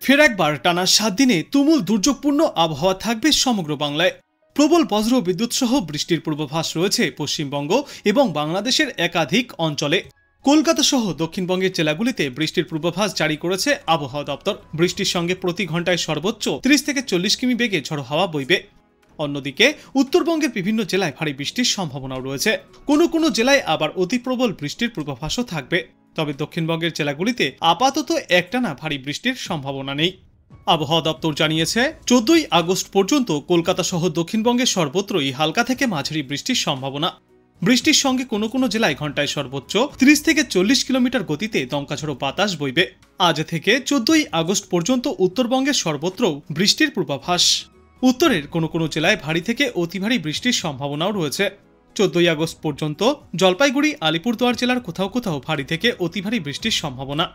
ফের একবার টানা 7 দিনে তুমুল দুর্যোগপূর্ণ আবহাওয়া থাকবে সমগ্র বাংলায়। প্রবল বজ্র বিদ্যুৎ সহ বৃষ্টির পূর্বাভাস রয়েছে পশ্চিমবঙ্গ এবং বাংলাদেশের একাধিক অঞ্চলে। কলকাতা সহ দক্ষিণবঙ্গের জেলাগুলিতে বৃষ্টির পূর্বাভাস জারি করেছে আবহাওয়া দপ্তর। বৃষ্টির সঙ্গে প্রতি ঘন্টায় সর্বোচ্চ 30 থেকে 40 কিমি বেগে ঝড়ো হাওয়া বইবে। অন্যদিকে উত্তরবঙ্গের বিভিন্ন জেলায় ভারী বৃষ্টির সম্ভাবনাও রয়েছে। কোনো কোনো জেলায় আবার অতি প্রবল বৃষ্টির পূর্বাভাসও থাকবে। তবে দক্ষিণবঙ্গের জেলাগুলিতে আপাতত একটানা ভারী বৃষ্টির সম্ভাবনা নেই। আবহাওয়া দপ্তর জানিয়েছে 14ই আগস্ট পর্যন্ত কলকাতা সহ দক্ষিণবঙ্গের সর্বত্রই হালকা থেকে মাঝারি বৃষ্টির সম্ভাবনা। বৃষ্টির সঙ্গে কোনো কোনো জেলায় ঘন্টায় সর্বোচ্চ 30 থেকে 40 কিলোমিটার গতিতে দমকাঝড়ো বাতাস বইবে। আজ থেকে 14ই আগস্ট পর্যন্ত উত্তরবঙ্গের সর্বত্র বৃষ্টির পূর্বাভাস। উত্তরের কোনো কোনো জেলায় ভারী থেকে অতি ভারী বৃষ্টির সম্ভাবনাও রয়েছে। 14ই আগস্ট পর্যন্ত জলপাইগুড়ি, আলিপুরদুয়ার জেলার কোথাও কোথাও ভারী থেকে অতি ভারী বৃষ্টির সম্ভাবনা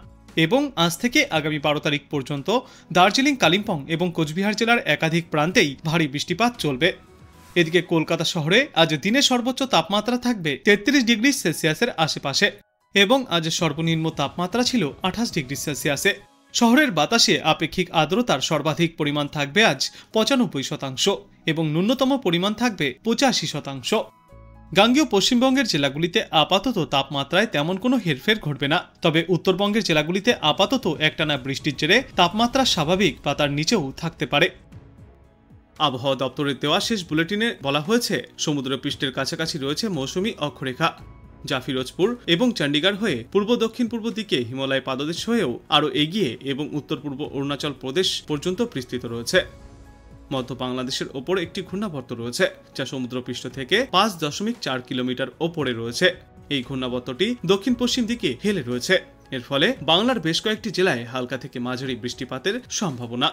এবং আজ থেকে আগামী 12 তারিখ পর্যন্ত দার্জিলিং, কালিম্পং এবং কোচবিহার জেলার একাধিক প্রান্তেই ভারী বৃষ্টিপাত চলবে। এদিকে কলকাতা শহরে আজ দিনে সর্বোচ্চ তাপমাত্রা থাকবে 33 ডিগ্রি সেলসিয়াসের আশেপাশে এবং আজ সর্বনিম্ন তাপমাত্রা ছিল 28 ডিগ্রি সেলসিয়াসে। শহরের বাতাসে আপেক্ষিক আর্দ্রতার সর্বাধিক পরিমাণ থাকবে আজ 95% এবং ন্যূনতম পরিমাণ থাকবে 85%। গাঙ্গেয় পশ্চিমবঙ্গের জেলাগুলিতে আপাতত তাপমাত্রায় তেমন কোনো হেরফের ঘটবে না। তবে উত্তরবঙ্গের জেলাগুলিতে আপাতত একটানা বৃষ্টির জেরে তাপমাত্রা স্বাভাবিক বা তার নিচেও থাকতে পারে। আবহাওয়া দপ্তরের দেওয়া শেষ বুলেটিনে বলা হয়েছে, সমুদ্রপৃষ্ঠের কাছাকাছি রয়েছে মৌসুমী অক্ষরেখা, যা ফিরোজপুর এবং চণ্ডীগড় হয়ে পূর্ব দক্ষিণ পূর্ব দিকে হিমালয় পাদদেশ হয়েও আরও এগিয়ে এবং উত্তর পূর্ব অরুণাচল প্রদেশ পর্যন্ত বিস্তৃত রয়েছে। মধ্য বাংলাদেশের ওপর একটি ঘূর্ণাবর্ত রয়েছে, যা সমুদ্রপৃষ্ঠ থেকে 5.4 কিলোমিটার ওপরে রয়েছে। এই ঘূর্ণাবর্তটি দক্ষিণ পশ্চিম দিকে হেলে রয়েছে। এর ফলে বাংলার বেশ কয়েকটি জেলায় হালকা থেকে মাঝারি বৃষ্টিপাতের সম্ভাবনা।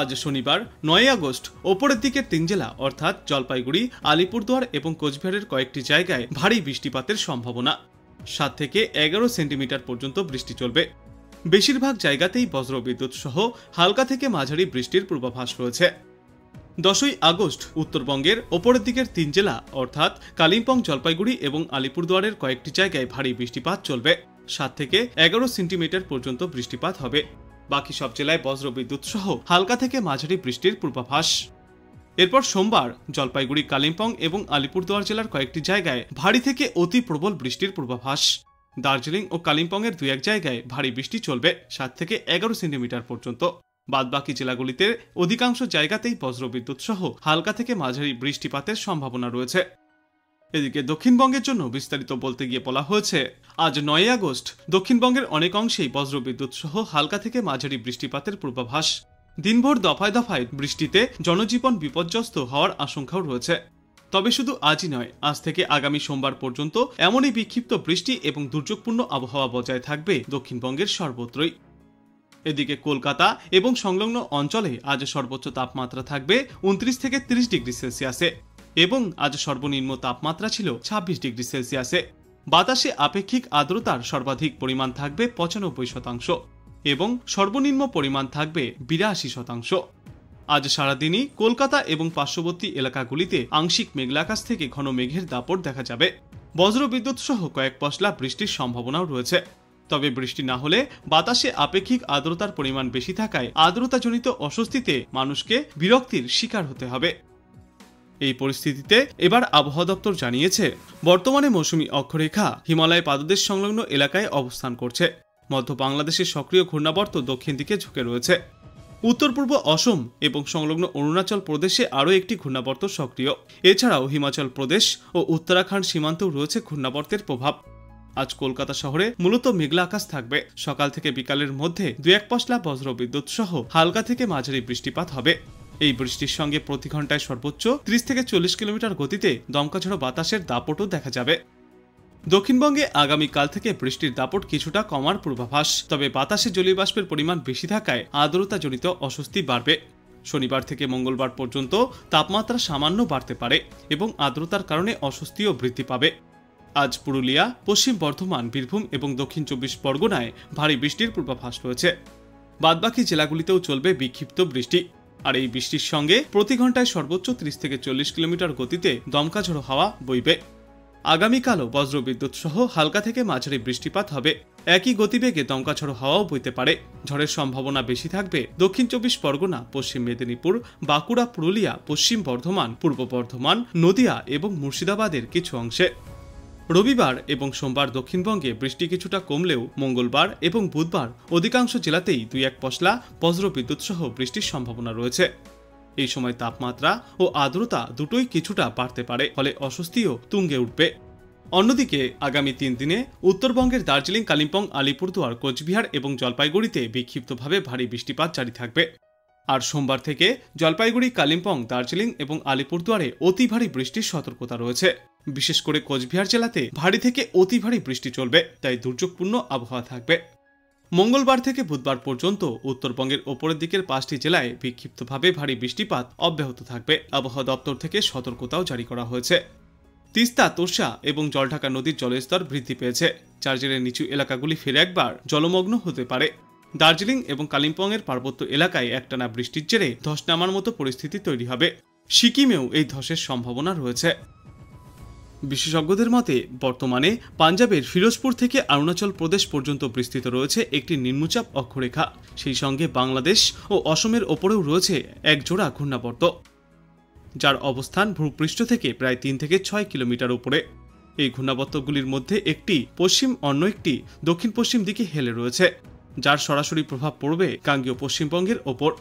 আজ শনিবার 9 আগস্ট ওপরের দিকের 3 জেলা অর্থাৎ জলপাইগুড়ি, আলিপুরদুয়ার এবং কোচবিহারের কয়েকটি জায়গায় ভারী বৃষ্টিপাতের সম্ভাবনা। 7 থেকে 11 সেন্টিমিটার পর্যন্ত বৃষ্টি চলবে। বেশিরভাগ জায়গাতেই বজ্রবিদ্যুৎ সহ হালকা থেকে মাঝারি বৃষ্টির পূর্বাভাস রয়েছে। 10ই আগস্ট উত্তরবঙ্গের ওপরের দিকের 3 জেলা অর্থাৎ কালিম্পং, জলপাইগুড়ি এবং আলিপুরদুয়ারের কয়েকটি জায়গায় ভারী বৃষ্টিপাত চলবে। 7 থেকে 11 সেন্টিমিটার পর্যন্ত বৃষ্টিপাত হবে। বাকি সব জেলায় বজ্রবিদ্যুৎ সহ হালকা থেকে মাঝারি বৃষ্টির পূর্বাভাস। এরপর সোমবার জলপাইগুড়ি, কালিম্পং এবং আলিপুরদুয়ার জেলার কয়েকটি জায়গায় ভারী থেকে অতি প্রবল বৃষ্টির পূর্বাভাস। দার্জিলিং ও কালিম্পংয়ের 2-1 জায়গায় ভারী বৃষ্টি চলবে 7 থেকে 11 সেন্টিমিটার পর্যন্ত। বাদবাকি জেলাগুলিতে অধিকাংশ জায়গাতেই বজ্রবিদ্যুৎ সহ হালকা থেকে মাঝারি বৃষ্টিপাতের সম্ভাবনা রয়েছে। এদিকে দক্ষিণবঙ্গের জন্য বিস্তারিত বলতে গিয়ে বলা হয়েছে, আজ 9 আগস্ট দক্ষিণবঙ্গের অনেক অংশেই বজ্রবিদ্যুৎ সহ হালকা থেকে মাঝারি বৃষ্টিপাতের পূর্বাভাস। দিনভর দফায় দফায় বৃষ্টিতে জনজীবন বিপর্যস্ত হওয়ার আশঙ্কাও রয়েছে। তবে শুধু আজই নয়, আজ থেকে আগামী সোমবার পর্যন্ত এমনই বিক্ষিপ্ত বৃষ্টি এবং দুর্যোগপূর্ণ আবহাওয়া বজায় থাকবে দক্ষিণবঙ্গের সর্বত্রই। এদিকে কলকাতা এবং সংলগ্ন অঞ্চলে আজ সর্বোচ্চ তাপমাত্রা থাকবে 29 থেকে 30 ডিগ্রি সেলসিয়াসে এবং আজ সর্বনিম্ন তাপমাত্রা ছিল 26 ডিগ্রি সেলসিয়াসে। বাতাসে আপেক্ষিক আর্দ্রতার সর্বাধিক পরিমাণ থাকবে 95% এবং সর্বনিম্ন পরিমাণ থাকবে 82%। আজ সারাদিনই কলকাতা এবং পার্শ্ববর্তী এলাকাগুলিতে আংশিক মেঘলা আকাশ থেকে ঘন মেঘের দাপট দেখা যাবে। বজ্রবিদ্যুৎ সহ কয়েক পশলা বৃষ্টির সম্ভাবনাও রয়েছে। তবে বৃষ্টি না হলে বাতাসে আপেক্ষিক আর্দ্রতার পরিমাণ বেশি থাকায় আর্দ্রতাজনিত অস্বস্তিতে মানুষকে বিরক্তির শিকার হতে হবে। এই পরিস্থিতিতে এবার আবহাওয়া দপ্তর জানিয়েছে, বর্তমানে মৌসুমী অক্ষরেখা হিমালয় পাদদেশ সংলগ্ন এলাকায় অবস্থান করছে। মধ্য বাংলাদেশের সক্রিয় ঘূর্ণাবর্ত দক্ষিণ দিকে ঝুঁকে রয়েছে। উত্তর পূর্ব অসম এবং সংলগ্ন অরুণাচল প্রদেশে আরও একটি ঘূর্ণাবর্ত সক্রিয়। এছাড়াও হিমাচল প্রদেশ ও উত্তরাখণ্ড সীমান্তেও রয়েছে ঘূর্ণাবর্তের প্রভাব। আজ কলকাতা শহরে মূলত মেঘলা আকাশ থাকবে। সকাল থেকে বিকালের মধ্যে 2-1 পশলা বজ্রবিদ্যুৎ সহ হালকা থেকে মাঝারি বৃষ্টিপাত হবে। এই বৃষ্টির সঙ্গে প্রতি ঘন্টায় সর্বোচ্চ 30 থেকে 40 কিলোমিটার গতিতে দমকাঝড়ো বাতাসের দাপটও দেখা যাবে। দক্ষিণবঙ্গে আগামীকাল থেকে বৃষ্টির দাপট কিছুটা কমার পূর্বাভাস। তবে বাতাসে জলীয় বাষ্পের পরিমাণ বেশি থাকায় আর্দ্রতাজনিত অস্বস্তি বাড়বে। শনিবার থেকে মঙ্গলবার পর্যন্ত তাপমাত্রা সামান্য বাড়তে পারে এবং আর্দ্রতার কারণে অস্বস্তিও বৃদ্ধি পাবে। আজ পুরুলিয়া, পশ্চিম বর্ধমান, বীরভূম এবং দক্ষিণ 24 পরগনায় ভারী বৃষ্টির পূর্বাভাস রয়েছে। বাদবাকি জেলাগুলিতেও চলবে বিক্ষিপ্ত বৃষ্টি। আর এই বৃষ্টির সঙ্গে প্রতি ঘন্টায় সর্বোচ্চ 30 থেকে 40 কিলোমিটার গতিতে দমকাঝড়ো হাওয়া বইবে। আগামীকালও বজ্রবিদ্যুৎ সহ হালকা থেকে মাঝারি বৃষ্টিপাত হবে। একই গতিবেগে দমকা ঝড়ো হাওয়াও বইতে পারে। ঝড়ের সম্ভাবনা বেশি থাকবে দক্ষিণ 24 পরগনা, পশ্চিম মেদিনীপুর, বাঁকুড়া, পুরুলিয়া, পশ্চিম বর্ধমান, পূর্ব বর্ধমান, নদিয়া এবং মুর্শিদাবাদের কিছু অংশে। রবিবার এবং সোমবার দক্ষিণবঙ্গে বৃষ্টি কিছুটা কমলেও মঙ্গলবার এবং বুধবার অধিকাংশ জেলাতেই 2-1 পশলা বজ্রবিদ্যুৎ সহ বৃষ্টির সম্ভাবনা রয়েছে। এই সময় তাপমাত্রা ও আর্দ্রতা দুটোই কিছুটা বাড়তে পারে, ফলে অস্বস্তিও তুঙ্গে উঠবে। অন্যদিকে আগামী 3 দিনে উত্তরবঙ্গের দার্জিলিং, কালিম্পং, আলিপুরদুয়ার, কোচবিহার এবং জলপাইগুড়িতে বিক্ষিপ্তভাবে ভারী বৃষ্টিপাত জারি থাকবে। আর সোমবার থেকে জলপাইগুড়ি, কালিম্পং, দার্জিলিং এবং আলিপুরদুয়ারে অতি ভারী বৃষ্টির সতর্কতা রয়েছে। বিশেষ করে কোচবিহার জেলাতে ভারী থেকে অতি ভারী বৃষ্টি চলবে, তাই দুর্যোগপূর্ণ আবহাওয়া থাকবে। মঙ্গলবার থেকে বুধবার পর্যন্ত উত্তরবঙ্গের ওপরের দিকের 5টি জেলায় বিক্ষিপ্তভাবে ভারী বৃষ্টিপাত অব্যাহত থাকবে। আবহাওয়া দপ্তর থেকে সতর্কতাও জারি করা হয়েছে। তিস্তা, তোর্ষা এবং জলঢাকা নদীর জলস্তর বৃদ্ধি পেয়েছে, যার জেরে নিচু এলাকাগুলি ফের একবার জলমগ্ন হতে পারে। দার্জিলিং এবং কালিম্পংয়ের পার্বত্য এলাকায় একটানা বৃষ্টির জেরে ধস নামার মতো পরিস্থিতি তৈরি হবে। সিকিমেও এই ধসের সম্ভাবনা রয়েছে। বিশেষজ্ঞদের মতে বর্তমানে পাঞ্জাবের ফিরোজপুর থেকে অরুণাচল প্রদেশ পর্যন্ত বিস্তৃত রয়েছে একটি নিম্নচাপ অক্ষরেখা। সেই সঙ্গে বাংলাদেশ ও অসমের ওপরেও রয়েছে এক জোড়া ঘূর্ণাবর্ত, যার অবস্থান ভূপৃষ্ঠ থেকে প্রায় 3 থেকে 6 কিলোমিটার উপরে। এই ঘূর্ণাবর্তগুলির মধ্যে একটি পশ্চিম, অন্য একটি দক্ষিণ পশ্চিম দিকে হেলে রয়েছে, যার সরাসরি প্রভাব পড়বে গাঙ্গেয় পশ্চিমবঙ্গের ওপর।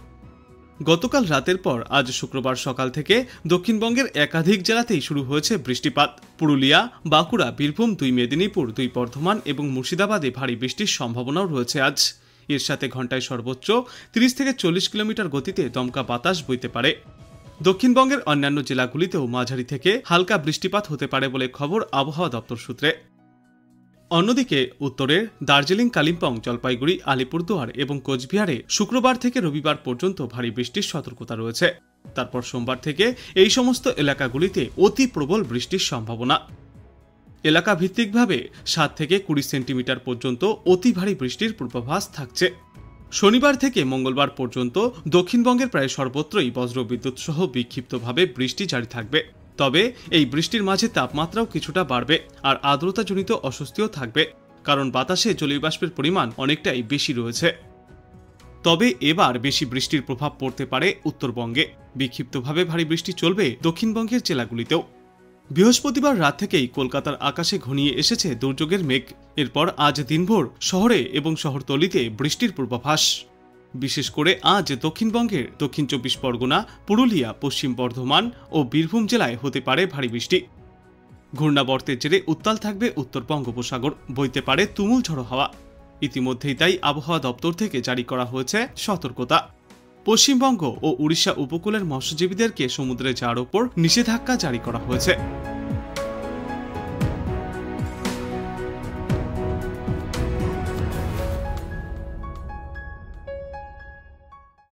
গতকাল রাতের পর আজ শুক্রবার সকাল থেকে দক্ষিণবঙ্গের একাধিক জেলাতেই শুরু হয়েছে বৃষ্টিপাত। পুরুলিয়া, বাঁকুড়া, বীরভূম, 2 মেদিনীপুর, 2 বর্ধমান এবং মুর্শিদাবাদে ভারী বৃষ্টির সম্ভাবনাও রয়েছে আজ। এর সাথে ঘন্টায় সর্বোচ্চ 30 থেকে 40 কিলোমিটার গতিতে দমকা বাতাস বইতে পারে। দক্ষিণবঙ্গের অন্যান্য জেলাগুলিতেও মাঝারি থেকে হালকা বৃষ্টিপাত হতে পারে বলে খবর আবহাওয়া দপ্তর সূত্রে। অন্যদিকে উত্তরের দার্জিলিং, কালিম্পং, জলপাইগুড়ি, আলিপুরদুয়ার এবং কোচবিহারে শুক্রবার থেকে রবিবার পর্যন্ত ভারী বৃষ্টির সতর্কতা রয়েছে। তারপর সোমবার থেকে এই সমস্ত এলাকাগুলিতে অতি প্রবল বৃষ্টির সম্ভাবনা। এলাকা ভিত্তিকভাবে 7 থেকে 20 সেন্টিমিটার পর্যন্ত অতি ভারী বৃষ্টির পূর্বাভাস থাকছে। শনিবার থেকে মঙ্গলবার পর্যন্ত দক্ষিণবঙ্গের প্রায় সর্বত্রই বজ্রবিদ্যুৎ সহ বিক্ষিপ্তভাবে বৃষ্টি জারি থাকবে। তবে এই বৃষ্টির মাঝে তাপমাত্রাও কিছুটা বাড়বে আর আর্দ্রতাজনিত অস্বস্তিও থাকবে, কারণ বাতাসে জলীয়বাষ্পের পরিমাণ অনেকটাই বেশি রয়েছে। তবে এবার বেশি বৃষ্টির প্রভাব পড়তে পারে উত্তরবঙ্গে। বিক্ষিপ্তভাবে ভারী বৃষ্টি চলবে দক্ষিণবঙ্গের জেলাগুলিতেও। বৃহস্পতিবার রাত থেকেই কলকাতার আকাশে ঘনিয়ে এসেছে দুর্যোগের মেঘ। এরপর আজ দিনভর শহরে এবং শহরতলিতে বৃষ্টির পূর্বাভাস। বিশেষ করে আজ দক্ষিণবঙ্গের দক্ষিণ 24 পরগনা, পুরুলিয়া, পশ্চিম বর্ধমান ও বীরভূম জেলায় হতে পারে ভারী বৃষ্টি। ঘূর্ণাবর্তের জেরে উত্তাল থাকবে উত্তর বঙ্গোপসাগর, বইতে পারে তুমুল ঝড়ো হাওয়া। ইতিমধ্যেই তাই আবহাওয়া দপ্তর থেকে জারি করা হয়েছে সতর্কতা। পশ্চিমবঙ্গ ও উড়িষ্যা উপকূলের মৎস্যজীবীদেরকে সমুদ্রে যাওয়ার ওপর নিষেধাজ্ঞা জারি করা হয়েছে।